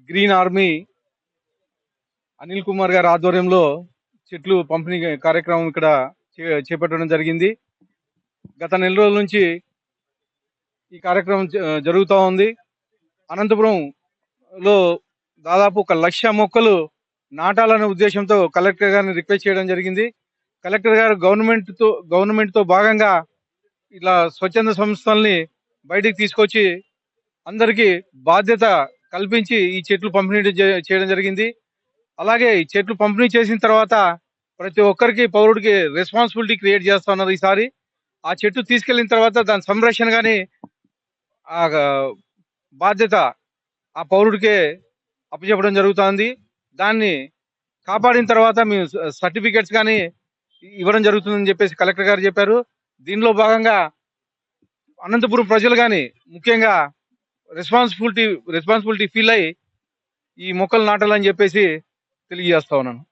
Green army Anil Kumar గారి ఆధ్వర్యంలో చెట్లు పంపిణీ కార్యక్రమం ఇక్కడ చేపట్టడం జరిగింది. గత నెల రోజుల నుంచి ఈ కార్యక్రమం జరుగుతూ ఉంది. అనంతపురంలో దాదాపు 1,00,000 మొక్కలు నాటాలనే ఉద్దేశంతో కలెక్టర్ గారిని రిక్వెస్ట్ చేయడం జరిగింది. కలెక్టర్ గారు గవర్నమెంట్ తో భాగంగా ఇలా స్వచ్ఛంద సంస్థల్ని బయటికి తీసుకొచ్చి అందరికీ బాధ్యత కల్పించి ఈ చెట్లు పంపిణీ చేయడం జరిగింది. అలాగే ఈ చెట్లు పంపిణీ చేసిన తర్వాత ప్రతి ఒక్కరికి పౌరుడికి రెస్పాన్సిబిలిటీ క్రియేట్ చేస్తా ఉన్నారు. ఈసారి ఆ చెట్టు తీసుకెళ్లిన తర్వాత దాని సంరక్షణ గాని ఆ బాధ్యత ఆ పౌరుడికే అప్పచెప్పడం జరుగుతుంది. దాన్ని కాపాడిన తర్వాత మేము సర్టిఫికెట్స్ కానీ ఇవ్వడం జరుగుతుందని చెప్పేసి కలెక్టర్ గారు చెప్పారు. దీనిలో భాగంగా అనంతపురం ప్రజలు కానీ ముఖ్యంగా రెస్పాన్సిబిలిటీ ఫీల్ అయ్యి ఈ మొక్కలు నాటాలని చెప్పేసి తెలియజేస్తా ఉన్నాను.